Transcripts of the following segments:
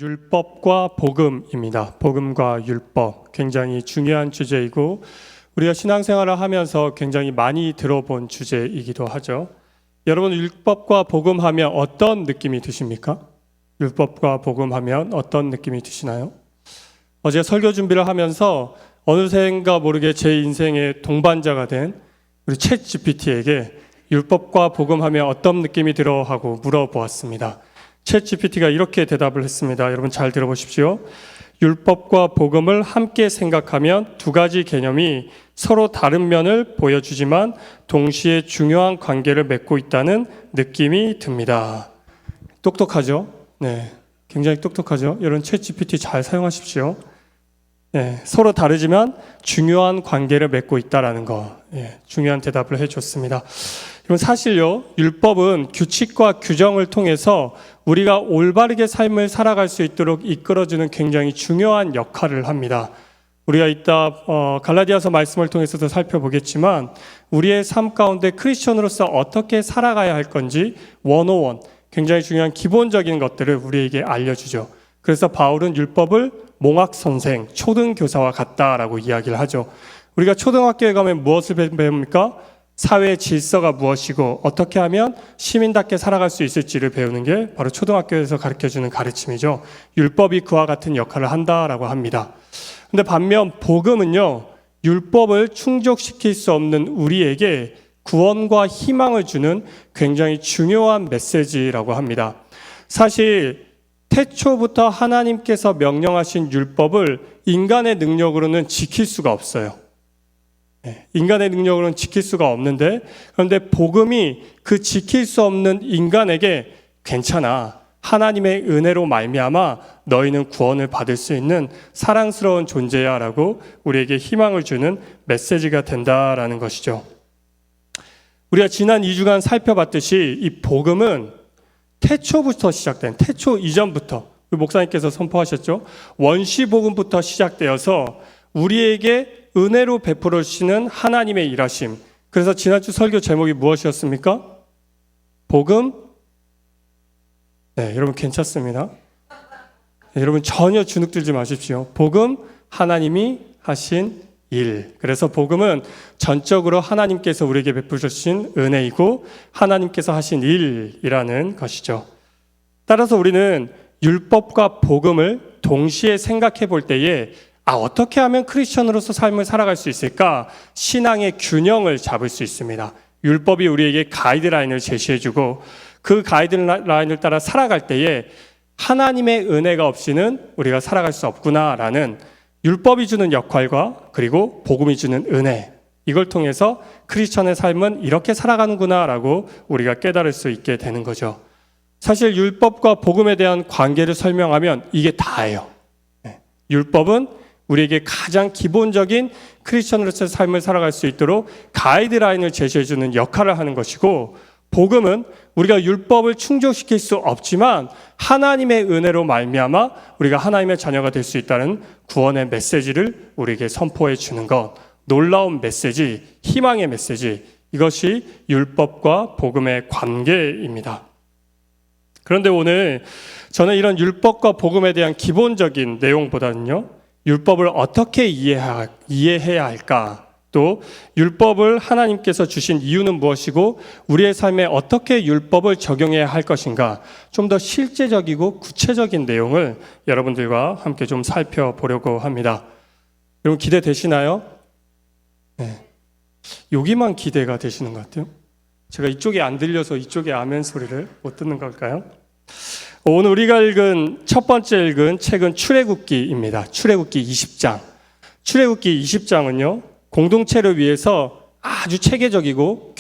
율법과 복음입니다. 복음과 율법, 굉장히 중요한 주제이고 우리가 신앙생활을 하면서 굉장히 많이 들어본 주제이기도 하죠. 여러분, 율법과 복음하면 어떤 느낌이 드십니까? 율법과 복음하면 어떤 느낌이 드시나요? 어제 설교 준비를 하면서 어느샌가 모르게 제 인생의 동반자가 된 우리 챗 GPT에게 율법과 복음하면 어떤 느낌이 들어 하고 물어보았습니다. 챗 GPT가 이렇게 대답을 했습니다. 여러분 잘 들어보십시오. 율법과 복음을 함께 생각하면 두 가지 개념이 서로 다른 면을 보여주지만 동시에 중요한 관계를 맺고 있다는 느낌이 듭니다. 똑똑하죠? 네, 굉장히 똑똑하죠? 여러분 챗 GPT 잘 사용하십시오. 네, 서로 다르지만 중요한 관계를 맺고 있다라는 거, 중요한 대답을 해줬습니다. 사실요, 율법은 규칙과 규정을 통해서 우리가 올바르게 삶을 살아갈 수 있도록 이끌어주는 굉장히 중요한 역할을 합니다. 우리가 이따 갈라디아서 말씀을 통해서도 살펴보겠지만 우리의 삶 가운데 크리스천으로서 어떻게 살아가야 할 건지 101, 굉장히 중요한 기본적인 것들을 우리에게 알려주죠. 그래서 바울은 율법을 몽학선생, 초등교사와 같다라고 이야기를 하죠. 우리가 초등학교에 가면 무엇을 배웁니까? 사회의 질서가 무엇이고 어떻게 하면 시민답게 살아갈 수 있을지를 배우는 게 바로 초등학교에서 가르쳐주는 가르침이죠. 율법이 그와 같은 역할을 한다라고 합니다. 근데 반면 복음은요, 율법을 충족시킬 수 없는 우리에게 구원과 희망을 주는 굉장히 중요한 메시지라고 합니다. 사실 태초부터 하나님께서 명령하신 율법을 인간의 능력으로는 지킬 수가 없어요. 인간의 능력으로는 지킬 수가 없는데, 그런데 복음이 그 지킬 수 없는 인간에게 괜찮아, 하나님의 은혜로 말미암아 너희는 구원을 받을 수 있는 사랑스러운 존재야 라고 우리에게 희망을 주는 메시지가 된다라는 것이죠. 우리가 지난 2주간 살펴봤듯이 이 복음은 태초부터 시작된, 태초 이전부터 우리 목사님께서 선포하셨죠. 원시복음부터 시작되어서 우리에게 은혜로 베풀어 주시는 하나님의 일하심. 그래서 지난주 설교 제목이 무엇이었습니까? 복음? 네, 여러분 괜찮습니다. 네, 여러분 전혀 주눅들지 마십시오. 복음, 하나님이 하신 일. 그래서 복음은 전적으로 하나님께서 우리에게 베풀어 주신 은혜이고 하나님께서 하신 일이라는 것이죠. 따라서 우리는 율법과 복음을 동시에 생각해 볼 때에 어떻게 하면 크리스천으로서 삶을 살아갈 수 있을까? 신앙의 균형을 잡을 수 있습니다. 율법이 우리에게 가이드라인을 제시해주고 그 가이드라인을 따라 살아갈 때에 하나님의 은혜가 없이는 우리가 살아갈 수 없구나라는 율법이 주는 역할과 그리고 복음이 주는 은혜, 이걸 통해서 크리스천의 삶은 이렇게 살아가는구나라고 우리가 깨달을 수 있게 되는 거죠. 사실 율법과 복음에 대한 관계를 설명하면 이게 다예요. 율법은 우리에게 가장 기본적인 크리스천으로서의 삶을 살아갈 수 있도록 가이드라인을 제시해주는 역할을 하는 것이고, 복음은 우리가 율법을 충족시킬 수 없지만 하나님의 은혜로 말미암아 우리가 하나님의 자녀가 될 수 있다는 구원의 메시지를 우리에게 선포해 주는 것, 놀라운 메시지, 희망의 메시지, 이것이 율법과 복음의 관계입니다. 그런데 오늘 저는 이런 율법과 복음에 대한 기본적인 내용보다는요, 율법을 어떻게 이해해야 할까? 또 율법을 하나님께서 주신 이유는 무엇이고 우리의 삶에 어떻게 율법을 적용해야 할 것인가? 좀 더 실제적이고 구체적인 내용을 여러분들과 함께 좀 살펴보려고 합니다. 여러분 기대되시나요? 네. 여기만 기대가 되시는 것 같아요. 제가 이쪽에 안 들려서 이쪽에 아멘 소리를 못 듣는 걸까요? 오늘 우리가 첫 번째 읽은 책은 출애굽기입니다. 출애굽기 20장. 출애굽기 20장은요, 공동체를 위해서 아주 체계적이고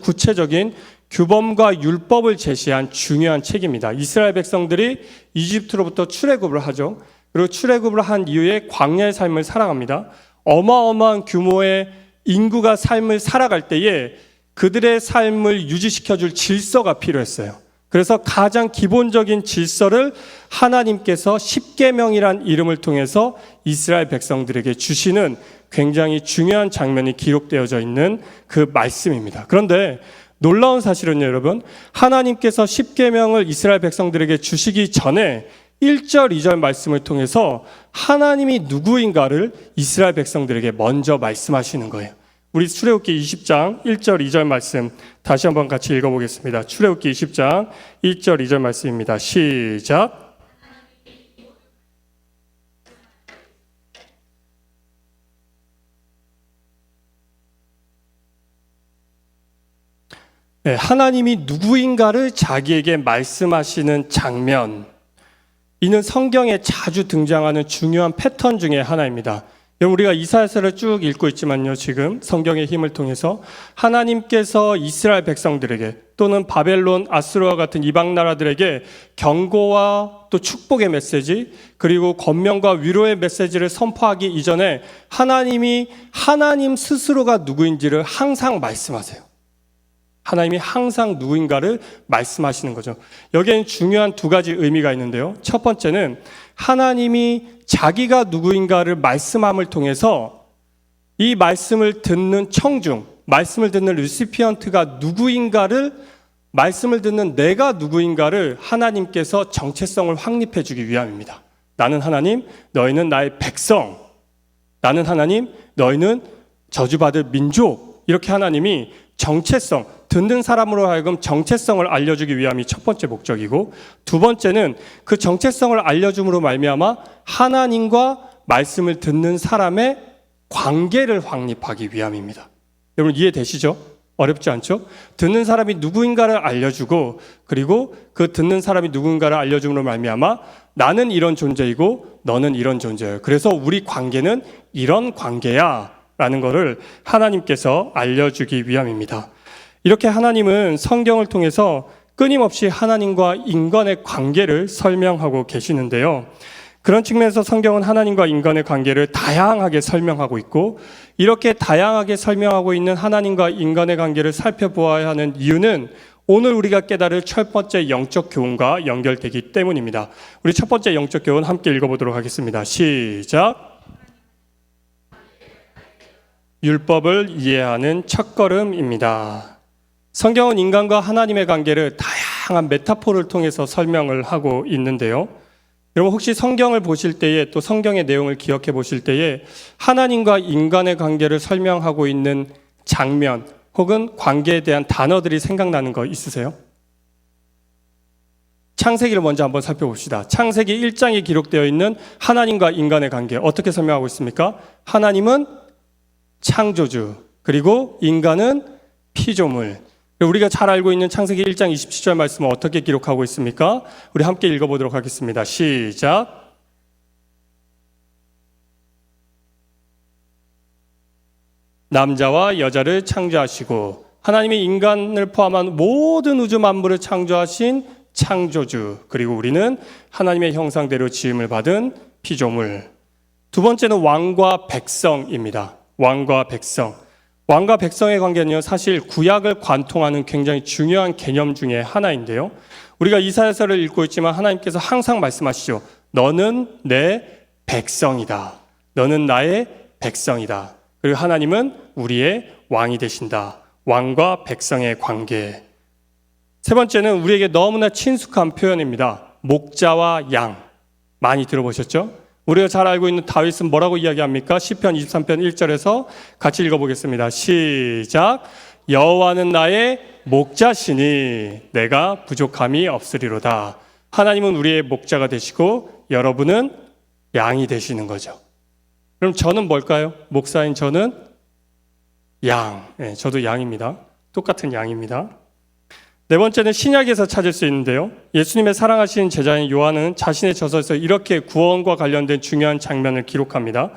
구체적인 규범과 율법을 제시한 중요한 책입니다. 이스라엘 백성들이 이집트로부터 출애굽을 하죠. 그리고 출애굽을 한 이후에 광야의 삶을 살아갑니다. 어마어마한 규모의 인구가 삶을 살아갈 때에 그들의 삶을 유지시켜줄 질서가 필요했어요. 그래서 가장 기본적인 질서를 하나님께서 십계명이란 이름을 통해서 이스라엘 백성들에게 주시는 굉장히 중요한 장면이 기록되어져 있는 그 말씀입니다. 그런데 놀라운 사실은요, 여러분, 하나님께서 십계명을 이스라엘 백성들에게 주시기 전에 1절, 2절 말씀을 통해서 하나님이 누구인가를 이스라엘 백성들에게 먼저 말씀하시는 거예요. 우리 출애굽기 20장 1절, 2절 말씀 다시 한번 같이 읽어보겠습니다. 출애굽기 20장 1절, 2절 말씀입니다. 시작. 네, 하나님이 누구인가를 자기에게 말씀하시는 장면, 이는 성경에 자주 등장하는 중요한 패턴 중에 하나입니다. 우리가 이사야서를 쭉 읽고 있지만요, 지금 성경의 힘을 통해서 하나님께서 이스라엘 백성들에게 또는 바벨론, 아수르와 같은 이방 나라들에게 경고와 또 축복의 메시지, 그리고 권면과 위로의 메시지를 선포하기 이전에 하나님이 하나님 스스로가 누구인지를 항상 말씀하세요. 하나님이 항상 누구인가를 말씀하시는 거죠. 여기에는 중요한 두 가지 의미가 있는데요. 첫 번째는 하나님이 자기가 누구인가를 말씀함을 통해서 이 말씀을 듣는 청중, 말씀을 듣는 리시피언트가 누구인가를, 말씀을 듣는 내가 누구인가를 하나님께서 정체성을 확립해 주기 위함입니다. 나는 하나님, 너희는 나의 백성. 나는 하나님, 너희는 저주받을 민족. 이렇게 하나님이 정체성, 듣는 사람으로 하여금 정체성을 알려주기 위함이 첫 번째 목적이고, 두 번째는 그 정체성을 알려줌으로 말미암아 하나님과 말씀을 듣는 사람의 관계를 확립하기 위함입니다. 여러분 이해되시죠? 어렵지 않죠? 듣는 사람이 누구인가를 알려주고, 그리고 그 듣는 사람이 누구인가를 알려줌으로 말미암아 나는 이런 존재이고 너는 이런 존재예요. 그래서 우리 관계는 이런 관계야 라는 것을 하나님께서 알려주기 위함입니다. 이렇게 하나님은 성경을 통해서 끊임없이 하나님과 인간의 관계를 설명하고 계시는데요. 그런 측면에서 성경은 하나님과 인간의 관계를 다양하게 설명하고 있고, 이렇게 다양하게 설명하고 있는 하나님과 인간의 관계를 살펴보아야 하는 이유는 오늘 우리가 깨달을 첫 번째 영적 교훈과 연결되기 때문입니다. 우리 첫 번째 영적 교훈 함께 읽어보도록 하겠습니다. 시작. 율법을 이해하는 첫걸음입니다. 성경은 인간과 하나님의 관계를 다양한 메타포를 통해서 설명을 하고 있는데요. 여러분 혹시 성경을 보실 때에, 또 성경의 내용을 기억해 보실 때에 하나님과 인간의 관계를 설명하고 있는 장면 혹은 관계에 대한 단어들이 생각나는 거 있으세요? 창세기를 먼저 한번 살펴봅시다. 창세기 1장에 기록되어 있는 하나님과 인간의 관계 어떻게 설명하고 있습니까? 하나님은 창조주, 그리고 인간은 피조물. 우리가 잘 알고 있는 창세기 1장 27절 말씀은 어떻게 기록하고 있습니까? 우리 함께 읽어보도록 하겠습니다. 시작. 남자와 여자를 창조하시고, 하나님이 인간을 포함한 모든 우주 만물을 창조하신 창조주, 그리고 우리는 하나님의 형상대로 지음을 받은 피조물. 두 번째는 왕과 백성입니다. 왕과 백성. 왕과 백성의 관계는요, 사실 구약을 관통하는 굉장히 중요한 개념 중에 하나인데요. 우리가 이사야서를 읽고 있지만 하나님께서 항상 말씀하시죠. 너는 내 백성이다. 너는 나의 백성이다. 그리고 하나님은 우리의 왕이 되신다. 왕과 백성의 관계. 세 번째는 우리에게 너무나 친숙한 표현입니다. 목자와 양. 많이 들어보셨죠? 우리가 잘 알고 있는 다윗은 뭐라고 이야기합니까? 시편 23편 1절에서 같이 읽어보겠습니다. 시작. 여호와는 나의 목자시니 내가 부족함이 없으리로다. 하나님은 우리의 목자가 되시고 여러분은 양이 되시는 거죠. 그럼 저는 뭘까요? 목사인 저는 양. 네, 저도 양입니다. 똑같은 양입니다. 네 번째는 신약에서 찾을 수 있는데요. 예수님의 사랑하신 제자인 요한은 자신의 저서에서 이렇게 구원과 관련된 중요한 장면을 기록합니다.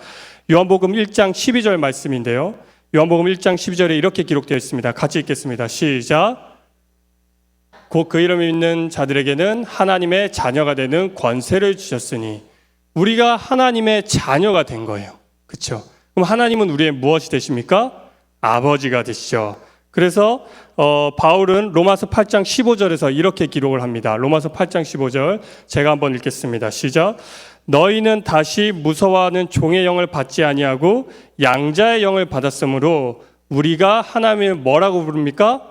요한복음 1장 12절 말씀인데요. 요한복음 1장 12절에 이렇게 기록되어 있습니다. 같이 읽겠습니다. 시작. 곧 그 이름을 믿는 자들에게는 하나님의 자녀가 되는 권세를 주셨으니, 우리가 하나님의 자녀가 된 거예요. 그렇죠? 그럼 하나님은 우리의 무엇이 되십니까? 아버지가 되시죠. 그래서 바울은 로마서 8장 15절에서 이렇게 기록을 합니다. 로마서 8장 15절 제가 한번 읽겠습니다. 시작. 너희는 다시 무서워하는 종의 영을 받지 아니하고 양자의 영을 받았으므로 우리가 하나님을 뭐라고 부릅니까?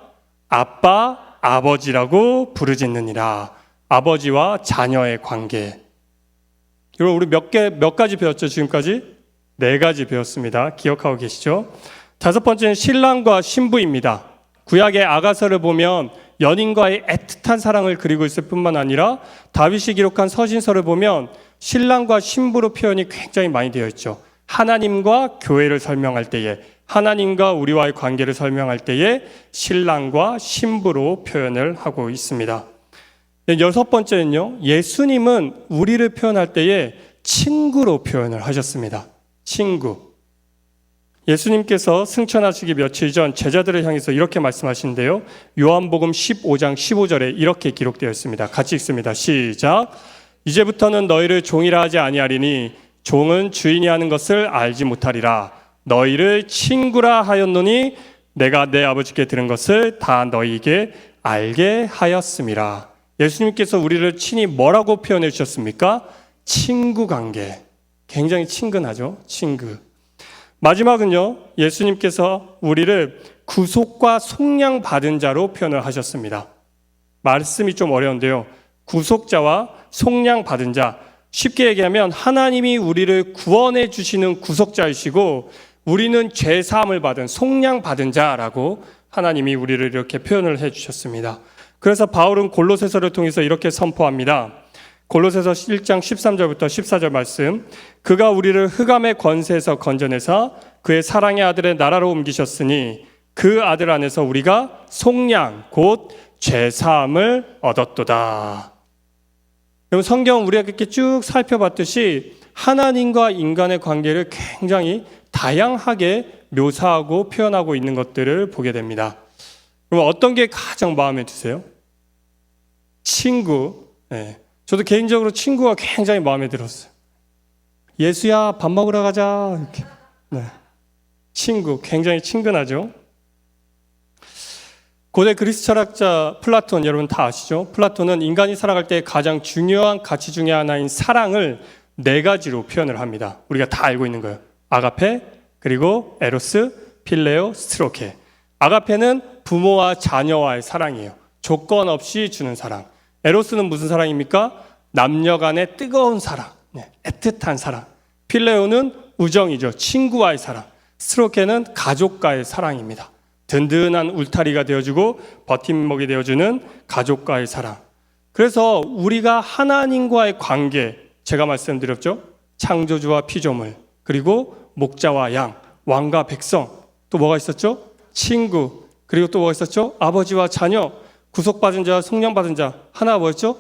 아빠, 아버지라고 부르짖느니라. 아버지와 자녀의 관계. 여러분 우리 몇 가지 배웠죠? 지금까지? 4가지 배웠습니다. 기억하고 계시죠? 5번째는 신랑과 신부입니다. 구약의 아가서를 보면 연인과의 애틋한 사랑을 그리고 있을 뿐만 아니라 다윗이 기록한 서신서를 보면 신랑과 신부로 표현이 굉장히 많이 되어 있죠. 하나님과 교회를 설명할 때에, 하나님과 우리와의 관계를 설명할 때에 신랑과 신부로 표현을 하고 있습니다. 6번째는요, 예수님은 우리를 표현할 때에 친구로 표현을 하셨습니다. 친구. 예수님께서 승천하시기 며칠 전 제자들을 향해서 이렇게 말씀하시는데요. 요한복음 15장 15절에 이렇게 기록되어 있습니다. 같이 읽습니다. 시작. 이제부터는 너희를 종이라 하지 아니하리니 종은 주인이 하는 것을 알지 못하리라. 너희를 친구라 하였노니 내가 내 아버지께 들은 것을 다 너희에게 알게 하였음이라. 예수님께서 우리를 친히 뭐라고 표현해 주셨습니까? 친구 관계. 굉장히 친근하죠. 친구. 마지막은요, 예수님께서 우리를 구속과 속량 받은 자로 표현을 하셨습니다. 말씀이 좀 어려운데요. 구속자와 속량 받은 자. 쉽게 얘기하면 하나님이 우리를 구원해 주시는 구속자이시고 우리는 죄 사함을 받은 속량 받은 자라고 하나님이 우리를 이렇게 표현을 해 주셨습니다. 그래서 바울은 골로새서를 통해서 이렇게 선포합니다. 골로새서 1장 13절부터 14절 말씀. 그가 우리를 흑암의 권세에서 건져내사 그의 사랑의 아들의 나라로 옮기셨으니 그 아들 안에서 우리가 속량 곧 죄사함을 얻었도다. 여러분 성경 우리가 이렇게 쭉 살펴봤듯이 하나님과 인간의 관계를 굉장히 다양하게 묘사하고 표현하고 있는 것들을 보게 됩니다. 그럼 어떤 게 가장 마음에 드세요? 친구. 네. 저도 개인적으로 친구가 굉장히 마음에 들었어요. 예수야 밥 먹으러 가자. 이렇게. 네. 친구 굉장히 친근하죠. 고대 그리스 철학자 플라톤 여러분 다 아시죠? 플라톤은 인간이 살아갈 때 가장 중요한 가치 중에 하나인 사랑을 4가지로 표현을 합니다. 우리가 다 알고 있는 거예요. 아가페, 그리고 에로스, 필레오, 스트로케. 아가페는 부모와 자녀와의 사랑이에요. 조건 없이 주는 사랑. 에로스는 무슨 사랑입니까? 남녀 간의 뜨거운 사랑, 애틋한 사랑. 필레오는 우정이죠. 친구와의 사랑. 스트로케는 가족과의 사랑입니다. 든든한 울타리가 되어주고 버팀목이 되어주는 가족과의 사랑. 그래서 우리가 하나님과의 관계, 제가 말씀드렸죠. 창조주와 피조물, 그리고 목자와 양, 왕과 백성, 또 뭐가 있었죠? 친구, 그리고 또 뭐가 있었죠? 아버지와 자녀, 구속받은 자, 속량받은 자. 하나 뭐였죠?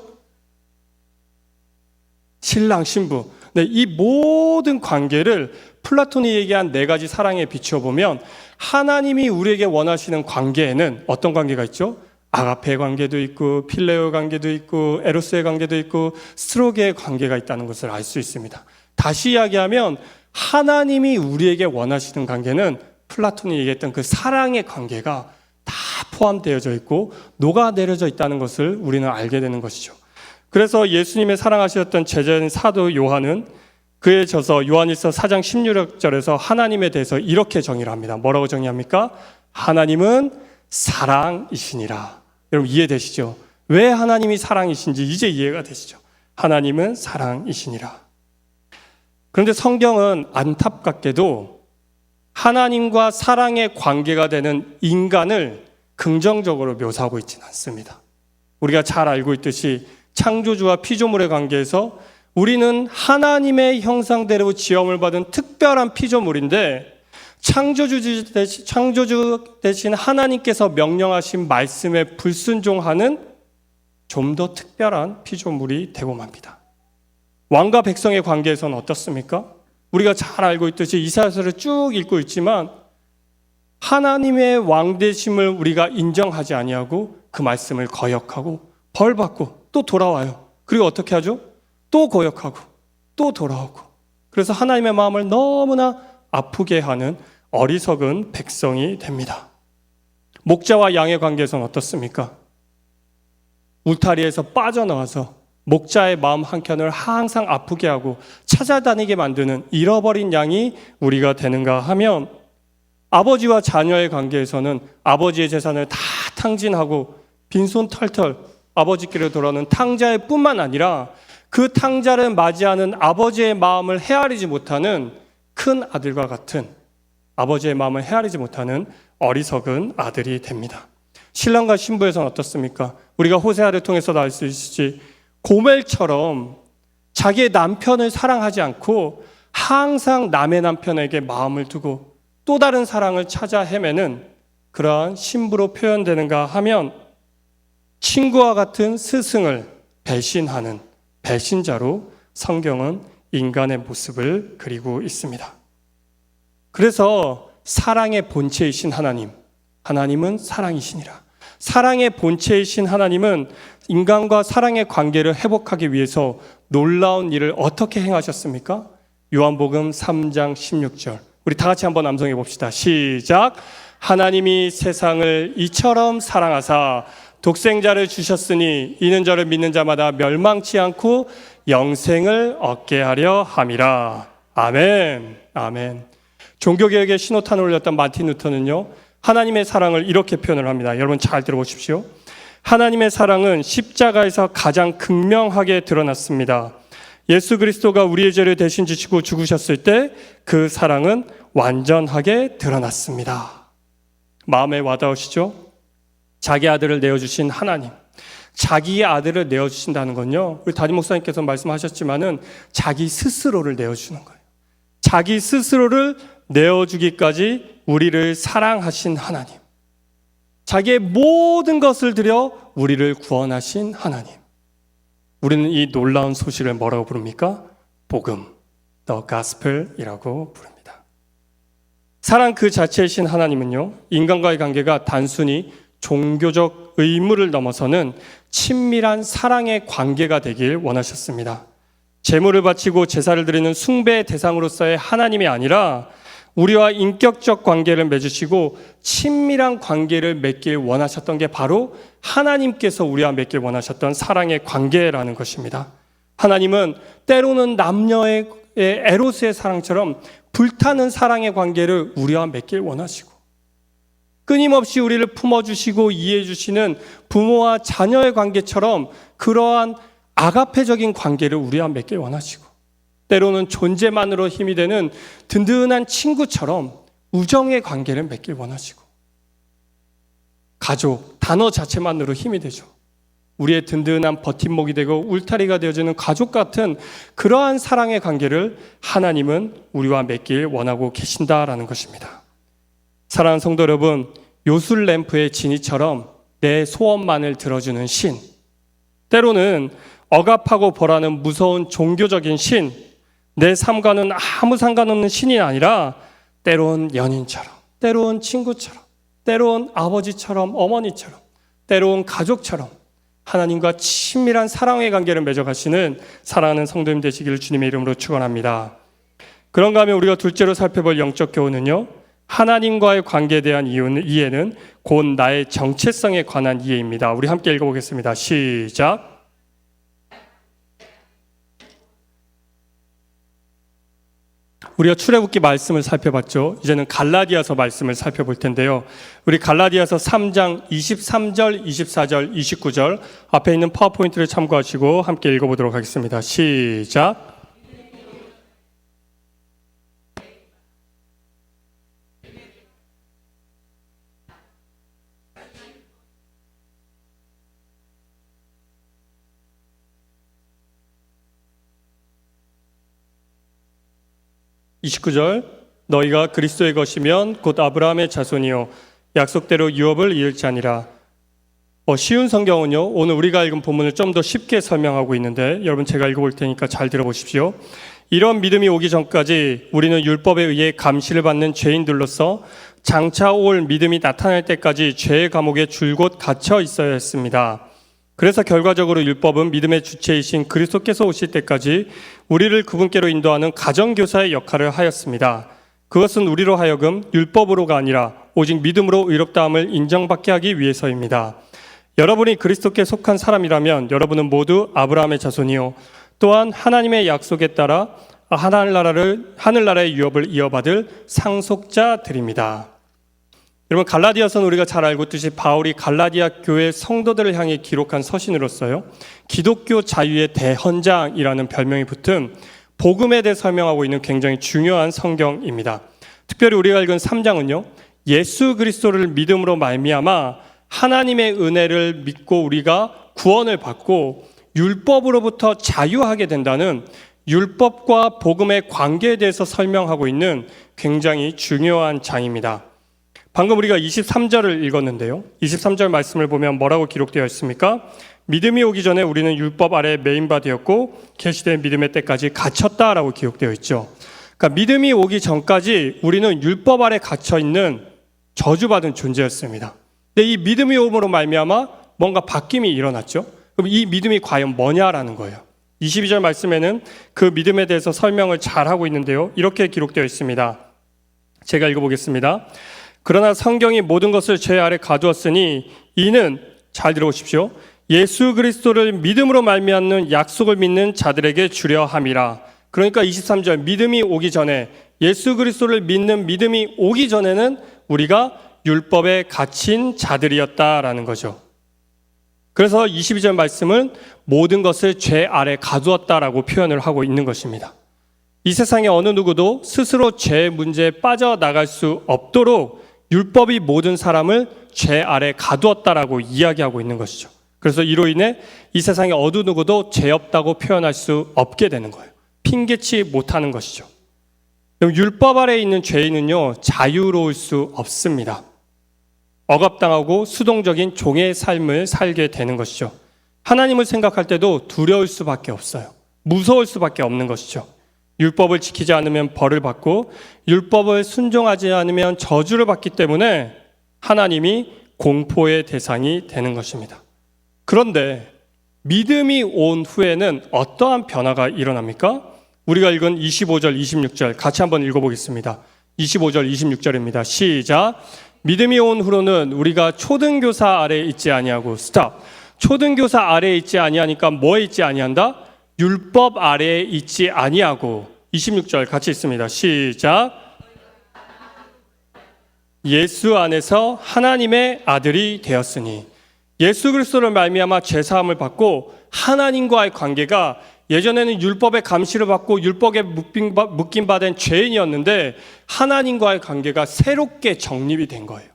신랑, 신부. 네, 이 모든 관계를 플라톤이 얘기한 4가지 사랑에 비춰보면 하나님이 우리에게 원하시는 관계에는 어떤 관계가 있죠? 아가페의 관계도 있고 필레오 관계도 있고 에로스의 관계도 있고 스트로게의 관계가 있다는 것을 알 수 있습니다. 다시 이야기하면 하나님이 우리에게 원하시는 관계는 플라톤이 얘기했던 그 사랑의 관계가 다 포함되어져 있고 녹아내려져 있다는 것을 우리는 알게 되는 것이죠. 그래서 예수님의 사랑하셨던 제자인 사도 요한은 그의 저서 요한일서 4장 16절에서 하나님에 대해서 이렇게 정의를 합니다. 뭐라고 정의합니까? 하나님은 사랑이시니라. 여러분 이해되시죠? 왜 하나님이 사랑이신지 이제 이해가 되시죠? 하나님은 사랑이시니라. 그런데 성경은 안타깝게도 하나님과 사랑의 관계가 되는 인간을 긍정적으로 묘사하고 있지는 않습니다. 우리가 잘 알고 있듯이 창조주와 피조물의 관계에서 우리는 하나님의 형상대로 지음을 받은 특별한 피조물인데 창조주 대신 하나님께서 명령하신 말씀에 불순종하는 좀 더 특별한 피조물이 되고 맙니다. 왕과 백성의 관계에서는 어떻습니까? 우리가 잘 알고 있듯이 이사야서를 쭉 읽고 있지만 하나님의 왕되심을 우리가 인정하지 아니하고 그 말씀을 거역하고 벌받고 또 돌아와요. 그리고 어떻게 하죠? 또 거역하고 또 돌아오고. 그래서 하나님의 마음을 너무나 아프게 하는 어리석은 백성이 됩니다. 목자와 양의 관계에서는 어떻습니까? 울타리에서 빠져나와서 목자의 마음 한켠을 항상 아프게 하고 찾아다니게 만드는 잃어버린 양이 우리가 되는가 하면 아버지와 자녀의 관계에서는 아버지의 재산을 다 탕진하고 빈손 털털 아버지께로 돌아오는 탕자의 뿐만 아니라 그 탕자를 맞이하는 아버지의 마음을 헤아리지 못하는 큰 아들과 같은, 아버지의 마음을 헤아리지 못하는 어리석은 아들이 됩니다. 신랑과 신부에서는 어떻습니까? 우리가 호세아를 통해서도 알 수 있듯이 고멜처럼 자기의 남편을 사랑하지 않고 항상 남의 남편에게 마음을 두고 또 다른 사랑을 찾아 헤매는 그러한 신부로 표현되는가 하면 친구와 같은 스승을 배신하는 배신자로 성경은 인간의 모습을 그리고 있습니다. 그래서 사랑의 본체이신 하나님, 하나님은 사랑이시니라. 사랑의 본체이신 하나님은 인간과 사랑의 관계를 회복하기 위해서 놀라운 일을 어떻게 행하셨습니까? 요한복음 3장 16절. 우리 다 같이 한번 암송해 봅시다. 시작. 하나님이 세상을 이처럼 사랑하사 독생자를 주셨으니 이는 저를 믿는 자마다 멸망치 않고 영생을 얻게 하려 함이라. 아멘. 아멘. 종교개혁의 신호탄을 올렸던 마틴 루터는요, 하나님의 사랑을 이렇게 표현을 합니다. 여러분 잘 들어보십시오. 하나님의 사랑은 십자가에서 가장 극명하게 드러났습니다. 예수 그리스도가 우리의 죄를 대신 지시고 죽으셨을 때 그 사랑은 완전하게 드러났습니다. 마음에 와닿으시죠? 자기 아들을 내어주신 하나님, 자기의 아들을 내어주신다는 건요, 우리 담임 목사님께서 말씀하셨지만은 자기 스스로를 내어주는 거예요. 자기 스스로를 내어주기까지 우리를 사랑하신 하나님, 자기의 모든 것을 들여 우리를 구원하신 하나님. 우리는 이 놀라운 소식을 뭐라고 부릅니까? 복음, The Gospel이라고 부릅니다. 사랑 그 자체이신 하나님은요, 인간과의 관계가 단순히 종교적 의무를 넘어서는 친밀한 사랑의 관계가 되길 원하셨습니다. 제물을 바치고 제사를 드리는 숭배의 대상으로서의 하나님이 아니라 우리와 인격적 관계를 맺으시고 친밀한 관계를 맺길 원하셨던 게 바로 하나님께서 우리와 맺길 원하셨던 사랑의 관계라는 것입니다. 하나님은 때로는 남녀의 에로스의 사랑처럼 불타는 사랑의 관계를 우리와 맺길 원하시고, 끊임없이 우리를 품어주시고 이해해주시는 부모와 자녀의 관계처럼 그러한 아가페적인 관계를 우리와 맺길 원하시고, 때로는 존재만으로 힘이 되는 든든한 친구처럼 우정의 관계를 맺길 원하시고, 가족, 단어 자체만으로 힘이 되죠. 우리의 든든한 버팀목이 되고 울타리가 되어주는 가족 같은 그러한 사랑의 관계를 하나님은 우리와 맺길 원하고 계신다라는 것입니다. 사랑하는 성도 여러분, 요술 램프의 지니처럼 내 소원만을 들어주는 신, 때로는 억압하고 벌하는 무서운 종교적인 신, 내 삶과는 아무 상관없는 신이 아니라 때론 연인처럼, 때론 친구처럼, 때론 아버지처럼, 어머니처럼, 때론 가족처럼 하나님과 친밀한 사랑의 관계를 맺어가시는 사랑하는 성도님 되시기를 주님의 이름으로 축원합니다. 그런가 하면 우리가 둘째로 살펴볼 영적 교훈은요, 하나님과의 관계에 대한 이해는 곧 나의 정체성에 관한 이해입니다. 우리 함께 읽어보겠습니다. 시작. 우리가 출애굽기 말씀을 살펴봤죠. 이제는 갈라디아서 말씀을 살펴볼 텐데요. 우리 갈라디아서 3장 23절, 24절, 29절 앞에 있는 파워포인트를 참고하시고 함께 읽어보도록 하겠습니다. 시작. 29절, 너희가 그리스도의 것이면 곧 아브라함의 자손이요 약속대로 유업을 이을지 아니라. 쉬운 성경은요, 오늘 우리가 읽은 본문을 좀 더 쉽게 설명하고 있는데 여러분 제가 읽어볼 테니까 잘 들어보십시오. 이런 믿음이 오기 전까지 우리는 율법에 의해 감시를 받는 죄인들로서 장차 올 믿음이 나타날 때까지 죄의 감옥에 줄곧 갇혀 있어야 했습니다. 그래서 결과적으로 율법은 믿음의 주체이신 그리스도께서 오실 때까지 우리를 그분께로 인도하는 가정교사의 역할을 하였습니다. 그것은 우리로 하여금 율법으로가 아니라 오직 믿음으로 의롭다함을 인정받게 하기 위해서입니다. 여러분이 그리스도께 속한 사람이라면 여러분은 모두 아브라함의 자손이요 또한 하나님의 약속에 따라 하늘나라의 유업을 이어받을 상속자들입니다. 여러분, 갈라디아서는 우리가 잘 알고 있듯이 바울이 갈라디아 교회 성도들을 향해 기록한 서신으로서요, 기독교 자유의 대헌장이라는 별명이 붙은 복음에 대해 설명하고 있는 굉장히 중요한 성경입니다. 특별히 우리가 읽은 3장은요, 예수 그리스도를 믿음으로 말미암아 하나님의 은혜를 믿고 우리가 구원을 받고 율법으로부터 자유하게 된다는 율법과 복음의 관계에 대해서 설명하고 있는 굉장히 중요한 장입니다. 방금 우리가 23절을 읽었는데요. 23절 말씀을 보면 뭐라고 기록되어 있습니까? 믿음이 오기 전에 우리는 율법 아래 매인바 되었고 계시된 믿음의 때까지 갇혔다라고 기록되어 있죠. 그러니까 믿음이 오기 전까지 우리는 율법 아래 갇혀 있는 저주받은 존재였습니다. 근데 이 믿음이 오므로 말미암아 뭔가 바뀜이 일어났죠. 그럼 이 믿음이 과연 뭐냐라는 거예요. 22절 말씀에는 그 믿음에 대해서 설명을 잘 하고 있는데요. 이렇게 기록되어 있습니다. 제가 읽어보겠습니다. 그러나 성경이 모든 것을 죄 아래 가두었으니 이는, 잘 들어보십시오, 예수 그리스도를 믿음으로 말미암는 약속을 믿는 자들에게 주려 함이라. 그러니까 23절, 믿음이 오기 전에, 예수 그리스도를 믿는 믿음이 오기 전에는 우리가 율법에 갇힌 자들이었다라는 거죠. 그래서 22절 말씀은 모든 것을 죄 아래 가두었다라고 표현을 하고 있는 것입니다. 이 세상에 어느 누구도 스스로 죄 문제에 빠져나갈 수 없도록 율법이 모든 사람을 죄 아래 가두었다라고 이야기하고 있는 것이죠. 그래서 이로 인해 이 세상에 어느 누구도 죄 없다고 표현할 수 없게 되는 거예요. 핑계치 못하는 것이죠. 그럼 율법 아래에 있는 죄인은요, 자유로울 수 없습니다. 억압당하고 수동적인 종의 삶을 살게 되는 것이죠. 하나님을 생각할 때도 두려울 수밖에 없어요. 무서울 수밖에 없는 것이죠. 율법을 지키지 않으면 벌을 받고 율법을 순종하지 않으면 저주를 받기 때문에 하나님이 공포의 대상이 되는 것입니다. 그런데 믿음이 온 후에는 어떠한 변화가 일어납니까? 우리가 읽은 25절, 26절 같이 한번 읽어보겠습니다. 25절, 26절입니다. 시작. 믿음이 온 후로는 우리가 초등교사 아래에 있지 아니하고, 스탑. 초등교사 아래에 있지 아니하니까 뭐에 있지 아니한다? 율법 아래에 있지 아니하고. 26절 같이 읽습니다. 시작. 예수 안에서 하나님의 아들이 되었으니, 예수 그리스도를 말미암아 죄 사함을 받고 하나님과의 관계가, 예전에는 율법의 감시를 받고 율법에 묶임받은 죄인이었는데 하나님과의 관계가 새롭게 정립이 된 거예요.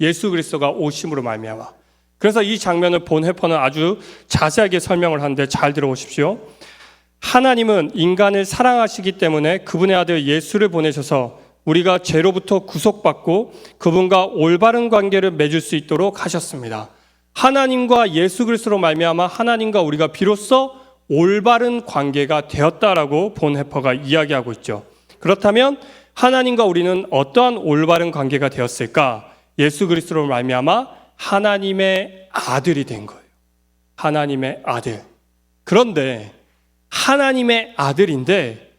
예수 그리스도가 오심으로 말미암아. 그래서 이 장면을 본 해퍼는 아주 자세하게 설명을 하는데 잘 들어보십시오. 하나님은 인간을 사랑하시기 때문에 그분의 아들 예수를 보내셔서 우리가 죄로부터 구속받고 그분과 올바른 관계를 맺을 수 있도록 하셨습니다. 하나님과 예수 그리스도로 말미암아 하나님과 우리가 비로소 올바른 관계가 되었다라고 본헤퍼가 이야기하고 있죠. 그렇다면 하나님과 우리는 어떠한 올바른 관계가 되었을까? 예수 그리스도로 말미암아 하나님의 아들이 된 거예요. 하나님의 아들. 그런데 하나님의 아들인데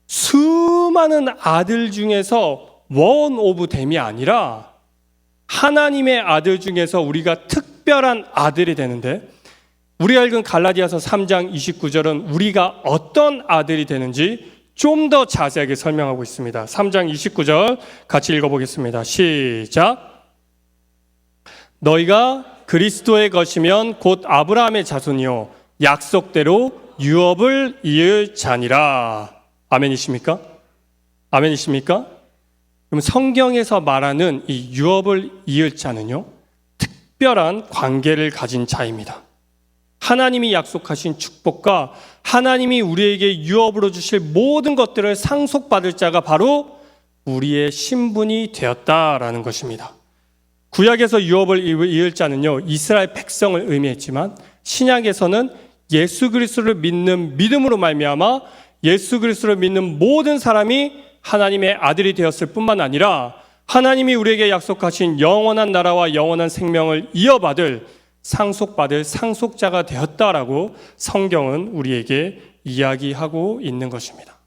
수많은 아들 중에서 원 오브 댐이 아니라 하나님의 아들 중에서 우리가 특별한 아들이 되는데, 우리가 읽은 갈라디아서 3장 29절은 우리가 어떤 아들이 되는지 좀 더 자세하게 설명하고 있습니다. 3장 29절 같이 읽어보겠습니다. 시작. 너희가 그리스도의 것이면 곧 아브라함의 자손이요 약속대로 유업을 이을 자니라. 아멘이십니까? 아멘이십니까? 그럼 성경에서 말하는 이 유업을 이을 자는요, 특별한 관계를 가진 자입니다. 하나님이 약속하신 축복과 하나님이 우리에게 유업으로 주실 모든 것들을 상속받을 자가 바로 우리의 신분이 되었다라는 것입니다. 구약에서 유업을 이을 자는요, 이스라엘 백성을 의미했지만 신약에서는 예수 그리스도를 믿는 믿음으로 말미암아 예수 그리스도를 믿는 모든 사람이 하나님의 아들이 되었을 뿐만 아니라 하나님이 우리에게 약속하신 영원한 나라와 영원한 생명을 이어받을 상속받을 상속자가 되었다라고 성경은 우리에게 이야기하고 있는 것입니다.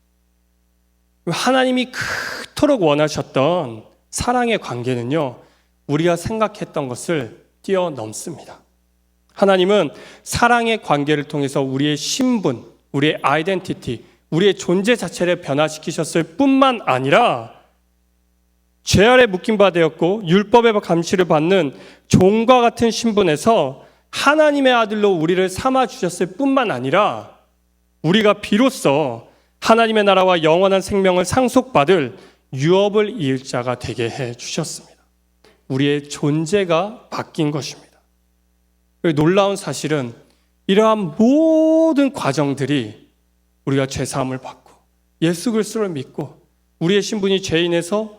하나님이 그토록 원하셨던 사랑의 관계는요, 우리가 생각했던 것을 뛰어넘습니다. 하나님은 사랑의 관계를 통해서 우리의 신분, 우리의 아이덴티티, 우리의 존재 자체를 변화시키셨을 뿐만 아니라 죄 아래 묶인 바 되었고 율법의 감시를 받는 종과 같은 신분에서 하나님의 아들로 우리를 삼아 주셨을 뿐만 아니라 우리가 비로소 하나님의 나라와 영원한 생명을 상속받을 유업을 이을 자가 되게 해 주셨습니다. 우리의 존재가 바뀐 것입니다. 놀라운 사실은 이러한 모든 과정들이 우리가 죄사함을 받고 예수 그리스도를 믿고 우리의 신분이 죄인에서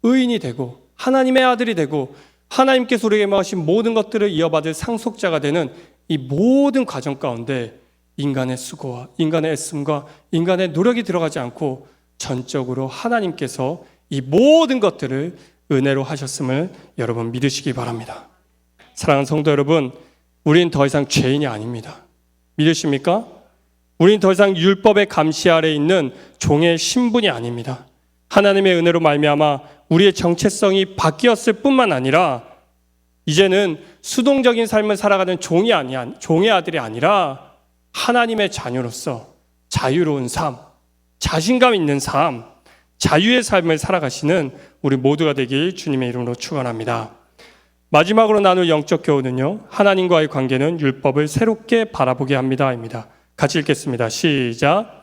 의인이 되고 하나님의 아들이 되고 하나님께서 우리에게 마신 모든 것들을 이어받을 상속자가 되는 이 모든 과정 가운데 인간의 수고와 인간의 애씀과 인간의 노력이 들어가지 않고 전적으로 하나님께서 이 모든 것들을 은혜로 하셨음을 여러분 믿으시기 바랍니다. 사랑하는 성도 여러분, 우린 더 이상 죄인이 아닙니다. 믿으십니까? 우린 더 이상 율법의 감시 아래 있는 종의 신분이 아닙니다. 하나님의 은혜로 말미암아 우리의 정체성이 바뀌었을 뿐만 아니라 이제는 수동적인 삶을 살아가는 종의 아들이 아니라 하나님의 자녀로서 자유로운 삶, 자신감 있는 삶, 자유의 삶을 살아가시는 우리 모두가 되길 주님의 이름으로 축원합니다. 마지막으로 나눌 영적 교훈은요, 하나님과의 관계는 율법을 새롭게 바라보게 합니다입니다. 같이 읽겠습니다. 시작.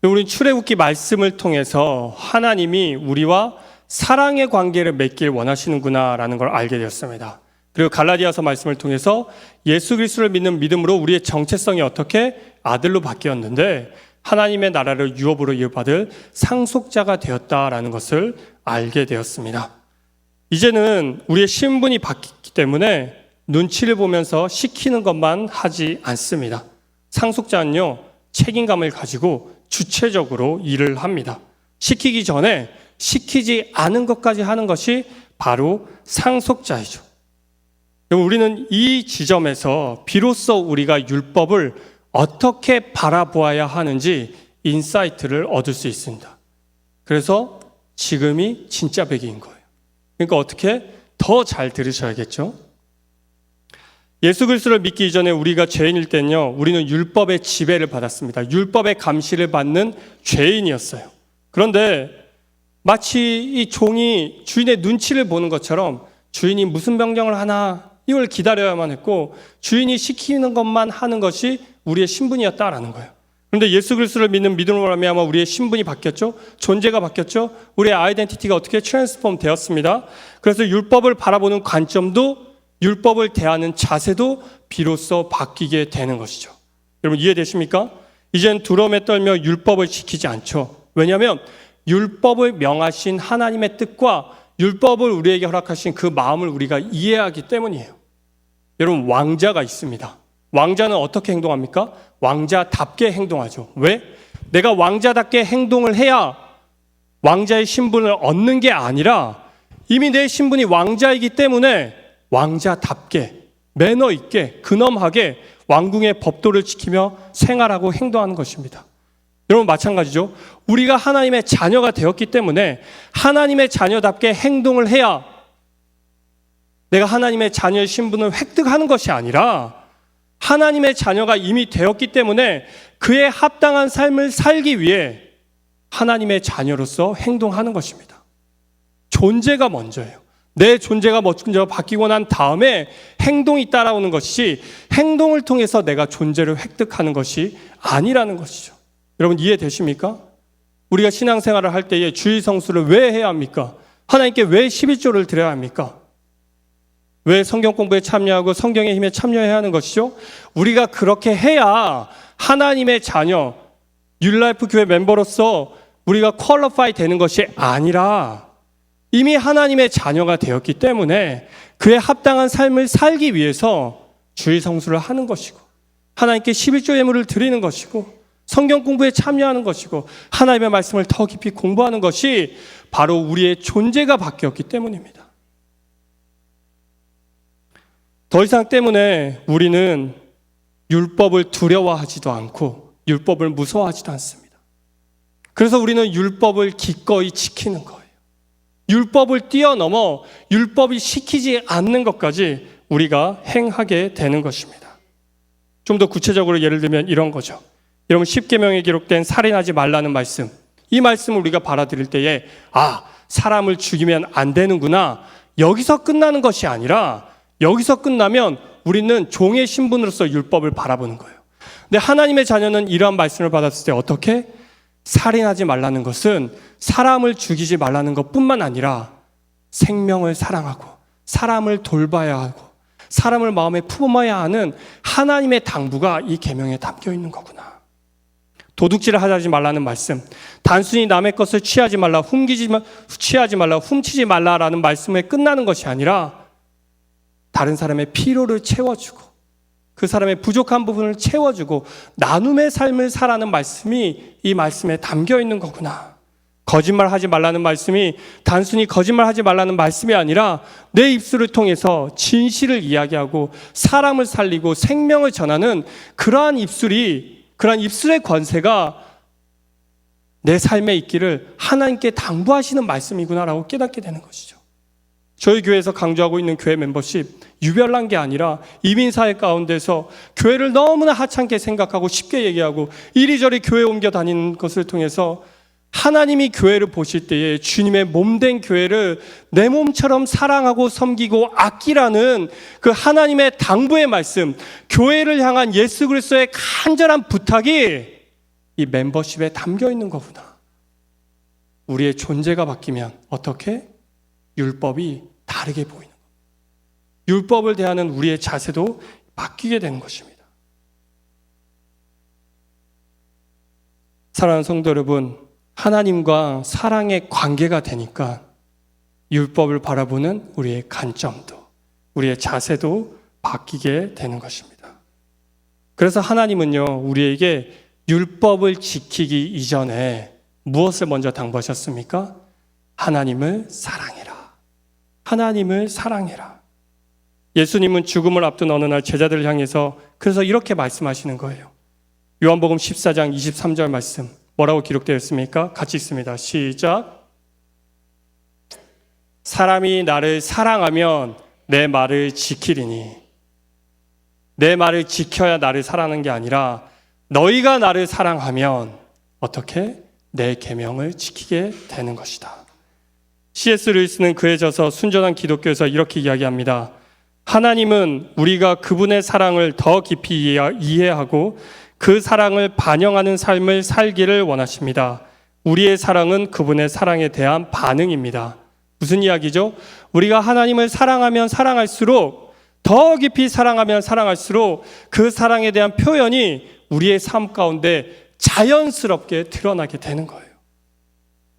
우리 출애굽기 말씀을 통해서 하나님이 우리와 사랑의 관계를 맺길 원하시는구나라는 걸 알게 되었습니다. 그리고 갈라디아서 말씀을 통해서 예수 그리스도를 믿는 믿음으로 우리의 정체성이 어떻게 아들로 바뀌었는데 하나님의 나라를 유업으로 이어받을 상속자가 되었다라는 것을 알게 되었습니다. 이제는 우리의 신분이 바뀌기 때문에 눈치를 보면서 시키는 것만 하지 않습니다. 상속자는요, 책임감을 가지고 주체적으로 일을 합니다. 시키기 전에 시키지 않은 것까지 하는 것이 바로 상속자이죠. 우리는 이 지점에서 비로소 우리가 율법을 어떻게 바라보아야 하는지 인사이트를 얻을 수 있습니다. 그래서 지금이 진짜 배기인 거예요. 그러니까 어떻게 더 잘 들으셔야겠죠? 예수 그리스도를 믿기 이전에 우리가 죄인일 때는요, 우리는 율법의 지배를 받았습니다. 율법의 감시를 받는 죄인이었어요. 그런데 마치 이 종이 주인의 눈치를 보는 것처럼 주인이 무슨 명령을 하나 이걸 기다려야만 했고 주인이 시키는 것만 하는 것이 우리의 신분이었다라는 거예요. 그런데 예수 그리스도를 믿는 믿음으로 말미암아 우리의 신분이 바뀌었죠. 존재가 바뀌었죠. 우리의 아이덴티티가 어떻게 트랜스폼 되었습니다. 그래서 율법을 바라보는 관점도 율법을 대하는 자세도 비로소 바뀌게 되는 것이죠. 여러분 이해되십니까? 이젠 두려움에 떨며 율법을 지키지 않죠. 왜냐하면 율법을 명하신 하나님의 뜻과 율법을 우리에게 허락하신 그 마음을 우리가 이해하기 때문이에요. 여러분 왕자가 있습니다. 왕자는 어떻게 행동합니까? 왕자답게 행동하죠. 왜? 내가 왕자답게 행동을 해야 왕자의 신분을 얻는 게 아니라 이미 내 신분이 왕자이기 때문에 왕자답게 매너 있게 근엄하게 왕궁의 법도를 지키며 생활하고 행동하는 것입니다. 여러분 마찬가지죠. 우리가 하나님의 자녀가 되었기 때문에 하나님의 자녀답게 행동을 해야 내가 하나님의 자녀의 신분을 획득하는 것이 아니라 하나님의 자녀가 이미 되었기 때문에 그에 합당한 삶을 살기 위해 하나님의 자녀로서 행동하는 것입니다. 존재가 먼저예요. 내 존재가 먼저 바뀌고 난 다음에 행동이 따라오는 것이 행동을 통해서 내가 존재를 획득하는 것이 아니라는 것이죠. 여러분 이해되십니까? 우리가 신앙생활을 할 때에 주일 성수를 왜 해야 합니까? 하나님께 왜 11조를 드려야 합니까? 왜 성경 공부에 참여하고 성경의 힘에 참여해야 하는 것이죠? 우리가 그렇게 해야 하나님의 자녀, 뉴라이프 교회 멤버로서 우리가 퀄리파이 되는 것이 아니라 이미 하나님의 자녀가 되었기 때문에 그에 합당한 삶을 살기 위해서 주일 성수를 하는 것이고 하나님께 11조 예물을 드리는 것이고 성경 공부에 참여하는 것이고 하나님의 말씀을 더 깊이 공부하는 것이 바로 우리의 존재가 바뀌었기 때문입니다. 더 이상 때문에 우리는 율법을 두려워하지도 않고 율법을 무서워하지도 않습니다. 그래서 우리는 율법을 기꺼이 지키는 거예요. 율법을 뛰어넘어 율법이 시키지 않는 것까지 우리가 행하게 되는 것입니다. 좀 더 구체적으로 예를 들면 이런 거죠. 여러분 10계명에 기록된 살인하지 말라는 말씀, 이 말씀을 우리가 받아들일 때에 사람을 죽이면 안 되는구나, 여기서 끝나는 것이 아니라 여기서 끝나면 우리는 종의 신분으로서 율법을 바라보는 거예요. 근데 하나님의 자녀는 이러한 말씀을 받았을 때 어떻게? 살인하지 말라는 것은 사람을 죽이지 말라는 것뿐만 아니라 생명을 사랑하고 사람을 돌봐야 하고 사람을 마음에 품어야 하는 하나님의 당부가 이 계명에 담겨 있는 거구나. 도둑질을 하지 말라는 말씀, 단순히 남의 것을 취하지 말라, 취하지 말라, 훔치지 말라라는 말씀에 끝나는 것이 아니라 다른 사람의 필요를 채워주고 그 사람의 부족한 부분을 채워주고 나눔의 삶을 살라는 말씀이 이 말씀에 담겨 있는 거구나. 거짓말하지 말라는 말씀이 단순히 거짓말하지 말라는 말씀이 아니라 내 입술을 통해서 진실을 이야기하고 사람을 살리고 생명을 전하는 그러한 입술의 권세가 내 삶에 있기를 하나님께 당부하시는 말씀이구나라고 깨닫게 되는 것이죠. 저희 교회에서 강조하고 있는 교회 멤버십, 유별난 게 아니라 이민사회 가운데서 교회를 너무나 하찮게 생각하고 쉽게 얘기하고 이리저리 교회 옮겨 다니는 것을 통해서 하나님이 교회를 보실 때에 주님의 몸된 교회를 내 몸처럼 사랑하고 섬기고 아끼라는 그 하나님의 당부의 말씀, 교회를 향한 예수 그리스도의 간절한 부탁이 이 멤버십에 담겨 있는 거구나. 우리의 존재가 바뀌면 어떻게? 율법이 다르게 보이는 겁니다. 율법을 대하는 우리의 자세도 바뀌게 되는 것입니다. 사랑하는 성도 여러분, 하나님과 사랑의 관계가 되니까 율법을 바라보는 우리의 관점도, 우리의 자세도 바뀌게 되는 것입니다. 그래서 하나님은요, 우리에게 율법을 지키기 이전에 무엇을 먼저 당부하셨습니까? 하나님을 사랑해라. 하나님을 사랑해라. 예수님은 죽음을 앞둔 어느 날 제자들을 향해서 그래서 이렇게 말씀하시는 거예요. 요한복음 14장 23절 말씀 뭐라고 기록되어 있습니까? 같이 읽습니다. 시작. 사람이 나를 사랑하면 내 말을 지키리니. 내 말을 지켜야 나를 사랑하는 게 아니라 너희가 나를 사랑하면 어떻게? 내 계명을 지키게 되는 것이다. C.S. 루이스는 그에 져서 순전한 기독교에서 이렇게 이야기합니다. 하나님은 우리가 그분의 사랑을 더 깊이 이해하고 그 사랑을 반영하는 삶을 살기를 원하십니다. 우리의 사랑은 그분의 사랑에 대한 반응입니다. 무슨 이야기죠? 우리가 하나님을 사랑하면 사랑할수록, 더 깊이 사랑하면 사랑할수록 그 사랑에 대한 표현이 우리의 삶 가운데 자연스럽게 드러나게 되는 거예요.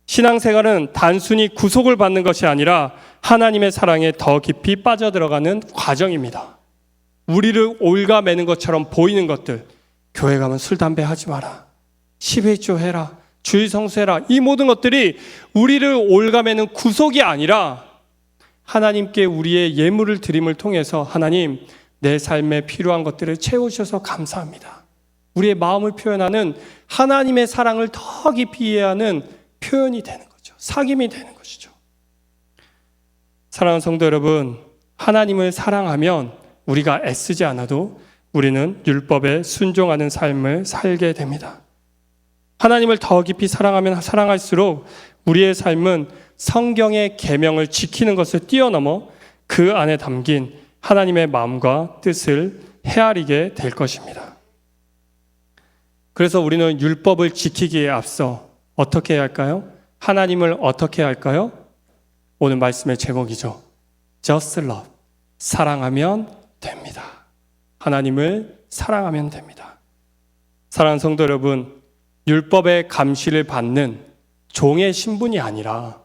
신앙생활은 단순히 구속을 받는 것이 아니라 하나님의 사랑에 더 깊이 빠져들어가는 과정입니다. 우리를 올가매는 것처럼 보이는 것들, 교회 가면 술, 담배 하지 마라, 11조 해라, 주일 성수해라, 이 모든 것들이 우리를 올가매는 구속이 아니라 하나님께 우리의 예물을 드림을 통해서 하나님, 내 삶에 필요한 것들을 채우셔서 감사합니다. 우리의 마음을 표현하는 하나님의 사랑을 더 깊이 이해하는 표현이 되는 거죠. 사귐이 되는 것이죠. 사랑하는 성도 여러분, 하나님을 사랑하면 우리가 애쓰지 않아도 우리는 율법에 순종하는 삶을 살게 됩니다. 하나님을 더 깊이 사랑하면 사랑할수록 우리의 삶은 성경의 계명을 지키는 것을 뛰어넘어 그 안에 담긴 하나님의 마음과 뜻을 헤아리게 될 것입니다. 그래서 우리는 율법을 지키기에 앞서 어떻게 해야 할까요? 하나님을 어떻게 해야 할까요? 오늘 말씀의 제목이죠. Just love. 사랑하면 됩니다. 하나님을 사랑하면 됩니다. 사랑하는 성도 여러분, 율법의 감시를 받는 종의 신분이 아니라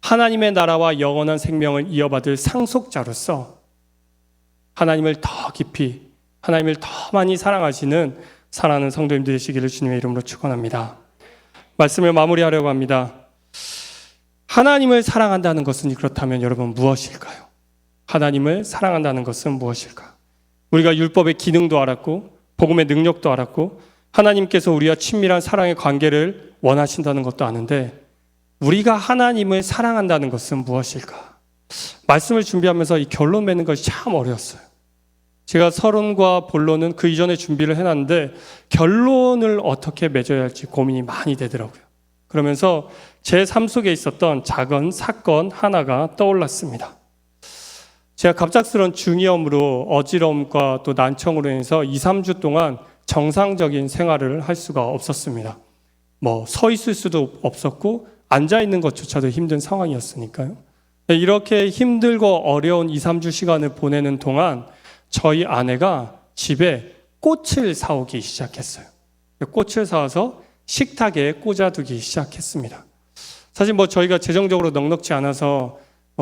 하나님의 나라와 영원한 생명을 이어받을 상속자로서 하나님을 더 깊이, 하나님을 더 많이 사랑하시는 사랑하는 성도님들 되시기를 주님의 이름으로 축원합니다. 말씀을 마무리하려고 합니다. 하나님을 사랑한다는 것은 그렇다면 여러분 무엇일까요? 하나님을 사랑한다는 것은 무엇일까? 우리가 율법의 기능도 알았고 복음의 능력도 알았고 하나님께서 우리와 친밀한 사랑의 관계를 원하신다는 것도 아는데 우리가 하나님을 사랑한다는 것은 무엇일까? 말씀을 준비하면서 이 결론 맺는 것이 참 어려웠어요. 제가 서론과 본론은 그 이전에 준비를 해놨는데 결론을 어떻게 맺어야 할지 고민이 많이 되더라고요. 그러면서 제 삶 속에 있었던 작은 사건 하나가 떠올랐습니다. 제가 갑작스런 중이염으로 어지러움과 또 난청으로 인해서 2, 3주 동안 정상적인 생활을 할 수가 없었습니다. 서 있을 수도 없었고 앉아 있는 것조차도 힘든 상황이었으니까요. 이렇게 힘들고 어려운 2, 3주 시간을 보내는 동안 저희 아내가 집에 꽃을 사오기 시작했어요. 꽃을 사와서 식탁에 꽂아두기 시작했습니다. 사실 저희가 재정적으로 넉넉지 않아서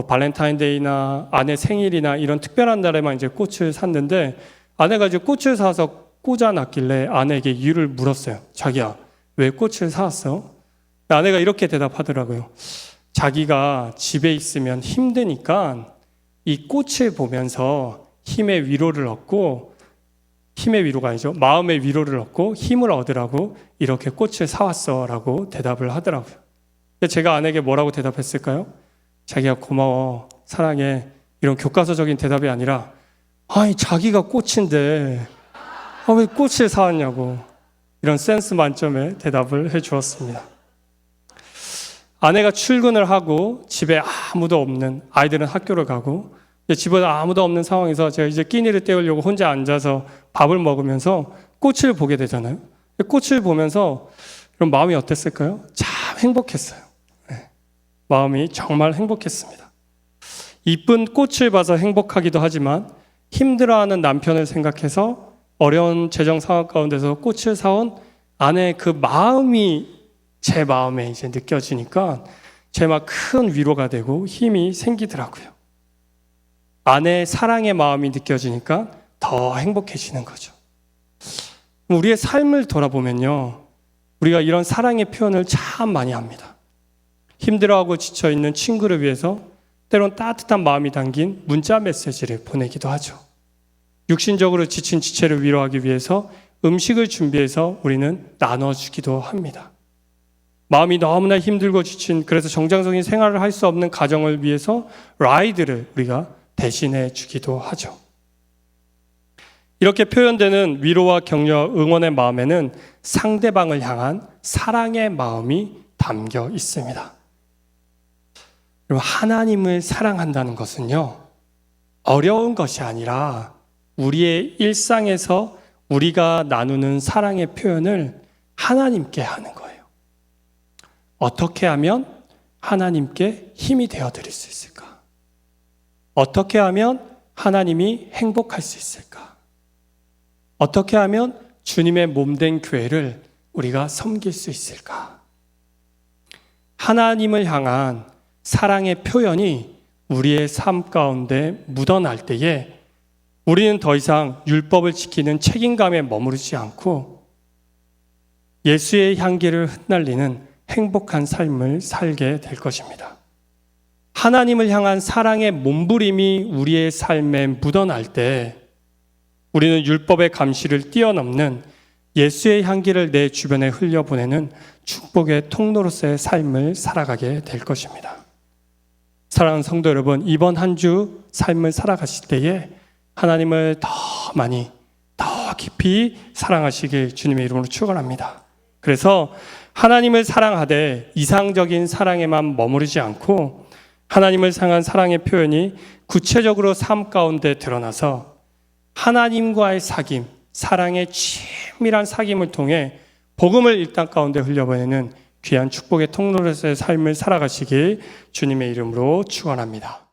발렌타인데이나 아내 생일이나 이런 특별한 날에만 이제 꽃을 샀는데 아내가 이제 꽃을 사서 꽂아놨길래 아내에게 이유를 물었어요. 자기야, 왜 꽃을 사왔어? 아내가 이렇게 대답하더라고요. 자기가 집에 있으면 힘드니까 이 꽃을 보면서 힘의 위로를 얻고, 힘의 위로가 아니죠. 마음의 위로를 얻고 힘을 얻으라고 이렇게 꽃을 사왔어 라고 대답을 하더라고요. 제가 아내에게 뭐라고 대답했을까요? 자기야 고마워, 사랑해, 이런 교과서적인 대답이 아니라 아니 자기가 꽃인데 왜 꽃을 사왔냐고, 이런 센스 만점의 대답을 해주었습니다. 아내가 출근을 하고 집에 아무도 없는, 아이들은 학교를 가고 집에 아무도 없는 상황에서 제가 이제 끼니를 때우려고 혼자 앉아서 밥을 먹으면서 꽃을 보게 되잖아요. 꽃을 보면서 그럼 마음이 어땠을까요? 참 행복했어요. 마음이 정말 행복했습니다. 이쁜 꽃을 봐서 행복하기도 하지만 힘들어하는 남편을 생각해서 어려운 재정 상황 가운데서 꽃을 사온 아내의 그 마음이 제 마음에 이제 느껴지니까 제 막 큰 위로가 되고 힘이 생기더라고요. 아내의 사랑의 마음이 느껴지니까 더 행복해지는 거죠. 우리의 삶을 돌아보면요, 우리가 이런 사랑의 표현을 참 많이 합니다. 힘들어하고 지쳐있는 친구를 위해서 때론 따뜻한 마음이 담긴 문자 메시지를 보내기도 하죠. 육신적으로 지친 지체를 위로하기 위해서 음식을 준비해서 우리는 나눠주기도 합니다. 마음이 너무나 힘들고 지친, 그래서 정상적인 생활을 할 수 없는 가정을 위해서 라이드를 우리가 대신해 주기도 하죠. 이렇게 표현되는 위로와 격려, 응원의 마음에는 상대방을 향한 사랑의 마음이 담겨 있습니다. 여러분, 하나님을 사랑한다는 것은요, 어려운 것이 아니라 우리의 일상에서 우리가 나누는 사랑의 표현을 하나님께 하는 거예요. 어떻게 하면 하나님께 힘이 되어 드릴 수 있을까? 어떻게 하면 하나님이 행복할 수 있을까? 어떻게 하면 주님의 몸된 교회를 우리가 섬길 수 있을까? 하나님을 향한 사랑의 표현이 우리의 삶 가운데 묻어날 때에 우리는 더 이상 율법을 지키는 책임감에 머무르지 않고 예수의 향기를 흩날리는 행복한 삶을 살게 될 것입니다. 하나님을 향한 사랑의 몸부림이 우리의 삶에 묻어날 때 우리는 율법의 감시를 뛰어넘는 예수의 향기를 내 주변에 흘려보내는 축복의 통로로서의 삶을 살아가게 될 것입니다. 사랑하는 성도 여러분, 이번 한 주 삶을 살아가실 때에 하나님을 더 많이, 더 깊이 사랑하시길 주님의 이름으로 축원합니다. 그래서 하나님을 사랑하되 이상적인 사랑에만 머무르지 않고 하나님을 향한 사랑의 표현이 구체적으로 삶 가운데 드러나서 하나님과의 사귐, 사랑의 친밀한 사귐을 통해 복음을 이 땅 가운데 흘려보내는 귀한 축복의 통로로서의 삶을 살아가시길 주님의 이름으로 축원합니다.